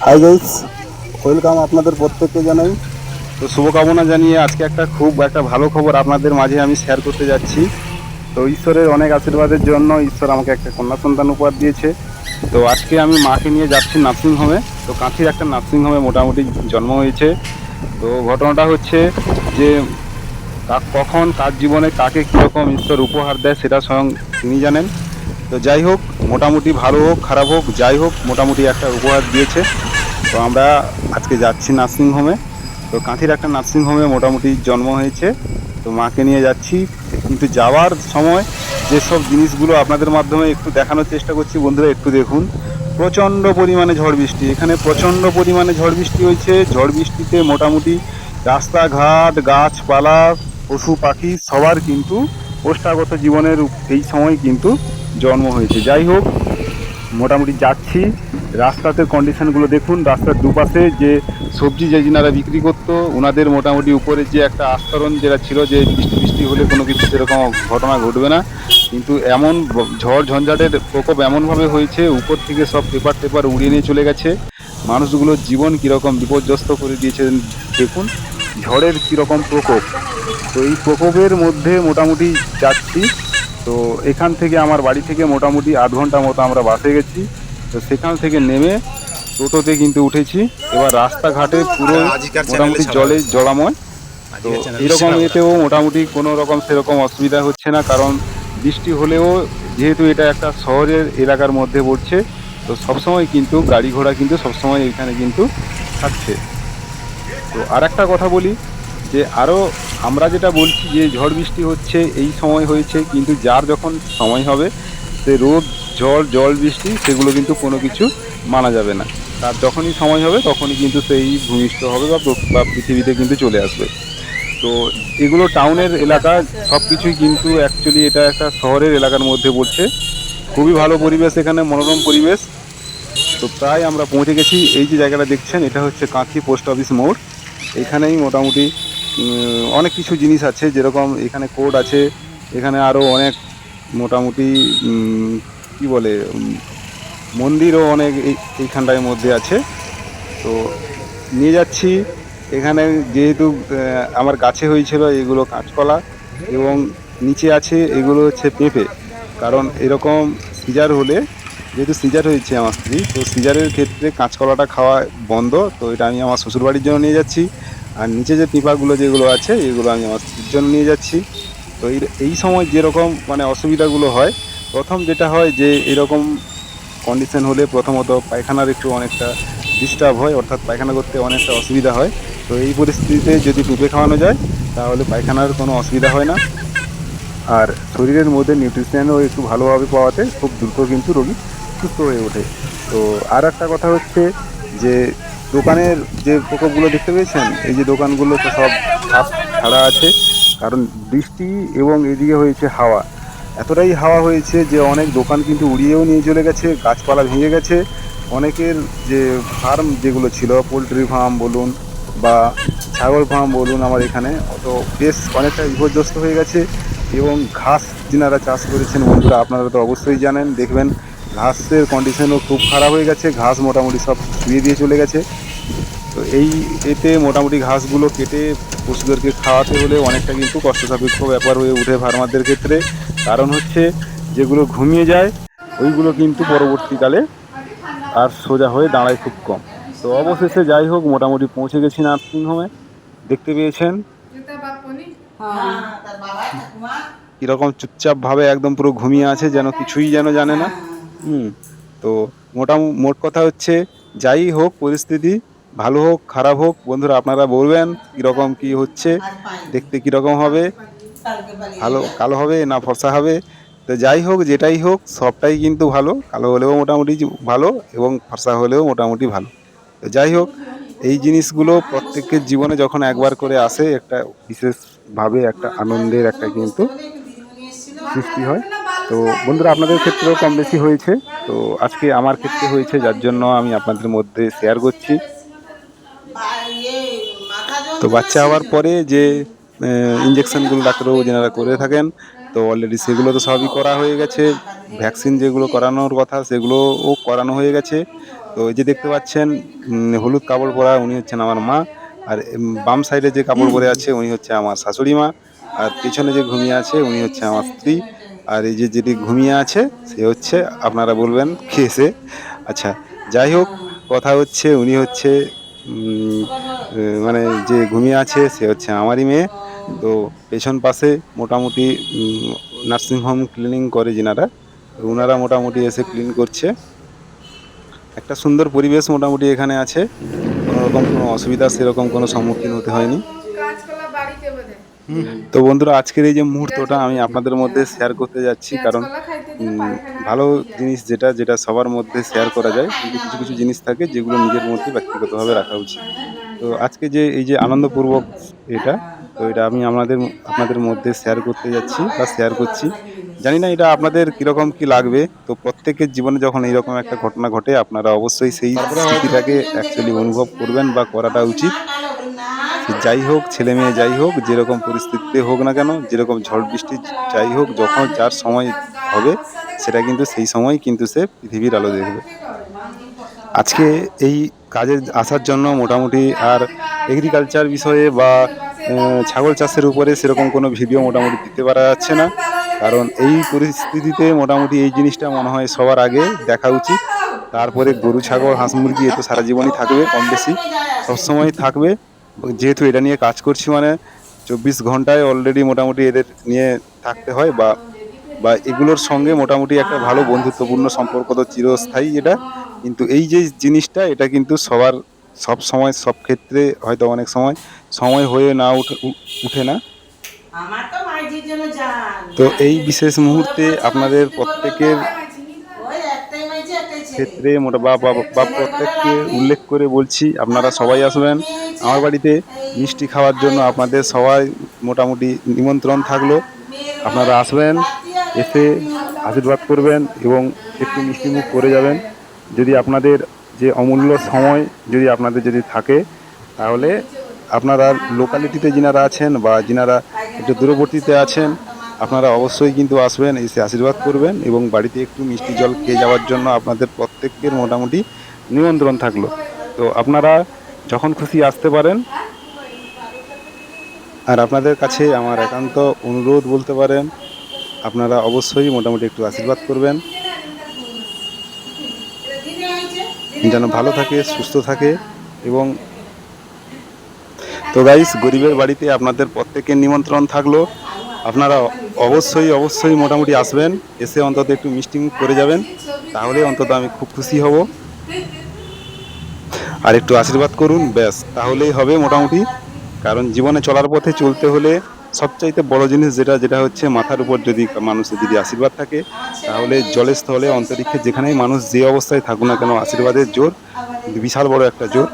Hi guys, welcome আপনাদের প্রত্যেককে জানাই। তো শুভকামনা জানিয়ে আজকে খুব একটা ভালো খবর আপনাদের মাঝে আমি শেয়ার করতে যাচ্ছি। তো ঈশ্বরের অনেক আশীর্বাদের জন্য ঈশ্বর আমাকে একটা কন্যা সন্তান উপহার দিয়েছে। তো আজকে আমি মাকে নিয়ে যাচ্ছি নার্সিংহোমে। তো কাঁথির একটা নার্সিংহোমে মোটামুটি জন্ম হয়েছে। তো ঘটনাটা হচ্ছে যে কখন কার জীবনে কাকে কীরকম ঈশ্বর উপহার দেয় সেটা স্বয়ং তিনি জানেন। তো যাই হোক, মোটামুটি ভালো হোক খারাপ হোক যাই হোক, মোটামুটি একটা উপহার দিয়েছে। তো আমরা আজকে যাচ্ছি নার্সিংহোমে। তো কাঁথির একটা নার্সিংহোমে মোটামুটি জন্ম হয়েছে। তো মাকে নিয়ে যাচ্ছি, কিন্তু যাওয়ার সময় যেসব জিনিসগুলো আপনাদের মাধ্যমে একটু দেখানোর চেষ্টা করছি বন্ধুরা, একটু দেখুন। প্রচণ্ড পরিমাণে ঝড় বৃষ্টি, এখানে প্রচণ্ড পরিমাণে ঝড় বৃষ্টি হয়েছে। ঝড় বৃষ্টিতে মোটামুটি রাস্তাঘাট, গাছপালা, পশু পাখি সবার কিন্তু পোষ্টাগত জীবনের এই সময় কিন্তু জন্ম হয়েছে। যাই হোক, মোটামুটি যাচ্ছি। রাস্তাতে কন্ডিশনগুলো দেখুন। রাস্তার দুপাশে যে সবজি যে যিনারা বিক্রি করতো ওনাদের মোটামুটি উপরে যে একটা আস্তরণ যেটা ছিল, যে বৃষ্টি বৃষ্টি হলে কোনো কিছু সেরকম ঘটনা ঘটবে না, কিন্তু এমন ঝড় ঝঞ্ঝাটের প্রকোপ এমনভাবে হয়েছে, উপর থেকে সব পেপার টেপার উড়িয়ে নিয়ে চলে গেছে। মানুষগুলোর জীবন কীরকম বিপর্যস্ত করে দিয়েছে দেখুন, ঝড়ের কীরকম প্রকোপ। তো এই প্রকোপের মধ্যে মোটামুটি যাচ্ছি। তো এখান থেকে আমার বাড়ি থেকে মোটামুটি আধ ঘন্টা মতো আমরা বাসে গেছি। তো সেখান থেকে নেমে টোটোতে কিন্তু উঠেছি। এবার রাস্তাঘাটে পুরো মোটামুটি জলে জলাময়। তো এরকম এতেও মোটামুটি কোনো রকম সেরকম অসুবিধা হচ্ছে না, কারণ বৃষ্টি হলেও যেহেতু এটা একটা শহরের এলাকার মধ্যে পড়ছে, তো সবসময় কিন্তু গাড়ি ঘোড়া কিন্তু সবসময় এখানে কিন্তু থাকছে। তো আর একটা কথা বলি, যে আরও আমরা যেটা বলছি যে ঝড় বৃষ্টি হচ্ছে এই সময় হয়েছে, কিন্তু যার যখন সময় হবে সে রোদ ঝড় জল বৃষ্টি সেগুলো কিন্তু কোনো কিছু মানা যাবে না। তার যখনই সময় হবে তখনই কিন্তু সেই ভূমিষ্ঠ হবে বা পৃথিবীতে কিন্তু চলে আসবে। তো এগুলো টাউনের এলাকা, সব কিছুই কিন্তু অ্যাকচুয়ালি এটা একটা শহরের এলাকার মধ্যে পড়ছে। খুবই ভালো পরিবেশ, এখানে মনোরম পরিবেশ। তো প্রায় আমরা পৌঁছে গেছি। এই যে জায়গাটা দেখছেন এটা হচ্ছে কাঁথি পোস্ট অফিস মোড়। এখানেই মোটামুটি অনেক কিছু জিনিস আছে, যেরকম এখানে কোর্ট আছে, এখানে আরও অনেক মোটামুটি কি বলে মন্দিরও অনেক এইখানটার মধ্যে আছে। তো নিয়ে যাচ্ছি। এখানে যেহেতু আমার গাছে হয়েছিল এগুলো কাঁচকলা, এবং নিচে আছে এগুলো হচ্ছে পেঁপে। কারণ এরকম সিজার হলে, যেহেতু সিজার হয়েছে আমার স্ত্রী, তো সিজারের ক্ষেত্রে কাঁচকলাটা খাওয়া বন্ধ। তো এটা আমি আমার শ্বশুরবাড়ির জন্য নিয়ে যাচ্ছি। আর নিচে যে পেঁপাগুলো যেগুলো আছে এগুলো আমি আমার স্ত্রীর জন্য নিয়ে যাচ্ছি। তো এই সময় যেরকম মানে অসুবিধাগুলো হয়, প্রথম যেটা হয় যে এরকম কন্ডিশন হলে প্রথমত পায়খানার একটু অনেকটা ডিস্টার্ব হয়, অর্থাৎ পায়খানা করতে অনেকটা অসুবিধা হয়। তো এই পরিস্থিতিতে যদি পেঁপে খাওয়ানো যায় তাহলে পায়খানার কোনো অসুবিধা হয় না। আর শরীরের মধ্যে নিউট্রিশনও একটু ভালোভাবে পাওয়াতে খুব দ্রুত কিন্তু রোগী সুস্থ হয়ে ওঠে। তো আর একটা কথা হচ্ছে যে দোকানের যে প্রকোপগুলো দেখতে পেয়েছেন, এই যে দোকানগুলো তো সব ধাপ ছাড়া আছে, কারণ বৃষ্টি এবং এদিকে হয়েছে হাওয়া। এতটাই হাওয়া হয়েছে যে অনেক দোকান কিন্তু উড়িয়েও নিয়ে চলে গেছে, গাছপালা ভেঙে গেছে। অনেকের যে ফার্ম যেগুলো ছিল, পোলট্রি ফার্ম বলুন বা ছাগল ফার্ম বলুন, আমার এখানে তো বেশ অনেকটা বিপর্যস্ত হয়ে গেছে। এবং ঘাস যিনারা চাষ করেছেন বন্ধুরা, আপনারা তো অবশ্যই জানেন, দেখবেন ঘাসের কন্ডিশনও খুব খারাপ হয়ে গেছে। ঘাস মোটামুটি সব শুয়ে দিয়ে চলে গেছে। তো এতে মোটামুটি ঘাসগুলো কেটে পশুদেরকে খাওয়াতে হলে অনেকটা কিন্তু কষ্টসাপেক্ষ ব্যাপার হয়ে ওঠে ফার্মারদের ক্ষেত্রে। কারণ হচ্ছে যেগুলো ঘুমিয়ে যায় ওইগুলো কিন্তু পরবর্তীকালে আর সোজা হয়ে দাঁড়ায় খুব কম। তো অবশেষে যাই হোক, মোটামুটি পৌঁছে গেছি নার্সিংহোমে। দেখতে পেয়েছেন কীরকম চুপচাপভাবে একদম পুরো ঘুমিয়ে আছে, যেন কিছুই যেন জানে না। হুম। তো মোট কথা হচ্ছে, যাই হোক পরিস্থিতি, ভালো হোক খারাপ হোক বন্ধুরা, আপনারা বলবেন কীরকম কী হচ্ছে, দেখতে কীরকম হবে, ভালো কালো হবে না ফর্সা হবে। তো যাই হোক যেটাই হোক সবটাই কিন্তু ভালো, কালো হলেও মোটামুটি ভালো এবং ফর্সা হলেও মোটামুটি ভালো। তো যাই হোক, এই জিনিসগুলো প্রত্যেকের জীবনে যখন একবার করে আসে, একটা বিশেষভাবে একটা আনন্দের একটা কিন্তু সৃষ্টি হয়। তো বন্ধুরা আপনাদের ক্ষেত্রেও কম বেশি হয়েছে। তো আজকে আমার ক্ষেত্রে হয়েছে, যার জন্য আমি আপনাদের মধ্যে শেয়ার করছি। তো বাচ্চা হওয়ার পরে যে ইঞ্জেকশনগুলো ডাক্তারবাবু যেনারা করে থাকেন, তো অলরেডি সেগুলো তো সবই করা হয়ে গেছে। ভ্যাকসিন যেগুলো করানোর কথা সেগুলোও করানো হয়ে গেছে। তো এই যে দেখতে পাচ্ছেন হলুদ কাপড় পরা উনি হচ্ছেন আমার মা। আর বাম সাইডে যে কাপড় পরে আছে উনি হচ্ছে আমার শাশুড়ি মা। আর পেছনে যে ঘুমিয়ে আছে উনি হচ্ছে আমার স্ত্রী। আর এই যে যেটি ঘুমিয়ে আছে সে হচ্ছে, আপনারা বলবেন কে সে? আচ্ছা, যাই হোক, কথা হচ্ছে উনি হচ্ছে উম, মানে যে ঘুমিয়ে আছে সে হচ্ছে আমারই মেয়ে। তো পেছন পাশে মোটামুটি নার্সিংহোম ক্লিনিং করে যিনারা, তো ওনারা মোটামুটি এসে ক্লিন করছে। একটা সুন্দর পরিবেশ মোটামুটি এখানে আছে, কোনো রকম কোনো অসুবিধা সেরকম কোনো সম্মুখীন হতে হয়নি। তো বন্ধুরা, আজকের এই যে মুহূর্তটা আমি আপনাদের মধ্যে শেয়ার করতে যাচ্ছি, কারণ ভালো জিনিস যেটা যেটা সবার মধ্যে শেয়ার করা যায়, কিন্তু কিছু কিছু জিনিস থাকে যেগুলো নিজের মধ্যে ব্যক্তিগতভাবে রাখা উচিত। তো আজকে যে এই যে আনন্দপূর্বক এটা, তো এটা আমি আপনাদের মধ্যে শেয়ার করতে যাচ্ছি বা শেয়ার করছি। জানি না এটা আপনাদের কিরকম কি লাগবে। তো প্রত্যেকের জীবনে যখন এইরকম একটা ঘটনা ঘটে, আপনারা অবশ্যই সেই স্মৃতিটাকে অ্যাকচুয়ালি অনুভব করবেন বা করাটা উচিত। সে যাই হোক, ছেলে মেয়ে যাই হোক, যেরকম পরিস্থিতিতে হোক না কেন, যেরকম ঝড় বৃষ্টি যাই হোক, যখন যার সময় হবে সেটা কিন্তু সেই সময় কিন্তু সে পৃথিবীর আলো দেখবে। আজকে এই কাজে আসার জন্য মোটামুটি আর এগ্রিকালচার বিষয়ে বা ছাগল চাষের উপরে সেরকম কোনো ভিডিও মোটামুটি দিতে পারা যাচ্ছে না, কারণ এই পরিস্থিতিতে মোটামুটি এই জিনিসটা মনে হয় সবার আগে দেখা উচিত। তারপরে গরু ছাগল হাঁস মুরগি এ তো সারা জীবনই থাকবে, কম বেশি সবসময় থাকবে। যেহেতু এটা নিয়ে কাজ করছি মানে 24 ঘন্টায় অলরেডি মোটামুটি এদের নিয়ে থাকতে হয়, বা বা এগুলোর সঙ্গে মোটামুটি একটা ভালো বন্ধুত্বপূর্ণ সম্পর্ক তো চিরস্থায়ী এটা। কিন্তু এই যে জিনিসটা, এটা কিন্তু সবার সব সময় সব ক্ষেত্রে হয়তো অনেক সময় সময় হয়ে না উঠে না। আমার তো মাইজির জন্য জান তো এই মাইজির বিশেষ ওর মুহূর্তে কথা শুনলে আপনাদের যদি বলবে তো প্রত্যেকের ওই একটাই মাইজি একটাই ছেলে ক্ষেত্রে মোটা বা ছেলের ঘরে প্রত্যেককে লাভ নেই উল্লেখ করে বলছি, আপনারা আমাদের সবাই ঘরে আসবেন মেয়ে হয়েছে আমার বাড়িতে। এই মিষ্টি খাওয়ার জন্য আড়াই আপনাদের বছরের সবাই মোটামুটি নিমন্ত্রণ থাকলো। আর মেয়ের ঘরে আপনারা আসবেন, রাত্রি আগে এসে আশীর্বাদ করবেন এবং একটু মিষ্টিমুখ করে যাবেন। যদি আপনাদের যে অমূল্য সময় যদি আপনাদের যদি থাকে, তাহলে আপনারা লোকালিটিতে যিনারা আছেন বা যিনারা একটু দূরবর্তীতে আছেন, আপনারা অবশ্যই কিন্তু আসবেন, এসে আশীর্বাদ করবেন এবং বাড়িতে একটু মিষ্টি জল খেয়ে যাওয়ার জন্য আপনাদের প্রত্যেকের মোটামুটি নিমন্ত্রণ থাকলো। তো আপনারা যখন খুশি আসতে পারেন। আর আপনাদের কাছে আমার একান্ত অনুরোধ বলতে পারেন, আপনারা অবশ্যই মোটামুটি একটু আশীর্বাদ করবেন, যেন ভালো থাকে, সুস্থ থাকে। এবং তো গাইস, গরিবের বাড়িতে আপনাদের প্রত্যেকের নিমন্ত্রণ থাকলো। আপনারা অবশ্যই অবশ্যই মোটামুটি আসবেন, এসে অন্তত একটু মিষ্টিমুখ করে যাবেন, তাহলে অন্তত আমি খুব খুশি হব। আর একটু আশীর্বাদ করুন, ব্যাস তাহলেই হবে মোটামুটি। কারণ জীবনে চলার পথে চলতে হলে সবচাইতে বড় জিনিস যেটা যেটা হচ্ছে মাথার উপর যদি মানুষের যদি আশীর্বাদ থাকে, তাহলে জলে স্থলে অন্তরিক্ষে যেখানেই মানুষ যে অবস্থায় থাকুক না কেন, আশীর্বাদের জোর কিন্তু বিশাল বড় একটা জোর।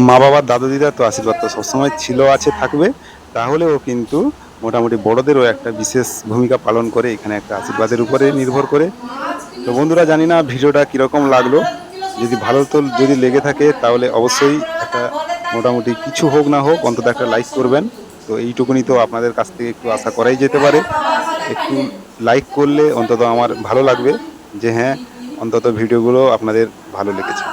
মা বাবার দাদু দিদার তো আশীর্বাদ তো সবসময় ছিল, আছে, থাকবে। তাহলেও কিন্তু মোটামুটি বড়দেরও একটা বিশেষ ভূমিকা পালন করে এখানে একটা আশীর্বাদের উপরে নির্ভর করে। তো বন্ধুরা, জানি না ভিডিওটা কীরকম লাগলো। যদি ভালো তো যদি লেগে থাকে তাহলে অবশ্যই একটা মোটামুটি কিছু হোক না হোক অন্তত একটা লাইক করবেন। তো এইটুকুনি তো আপনাদের কাছ থেকে একটু আশা করাই যেতে পারে। একটু লাইক করলে অন্তত আমার ভালো লাগবে যে হ্যাঁ, অন্তত ভিডিওগুলো আপনাদের ভালো লেগেছে।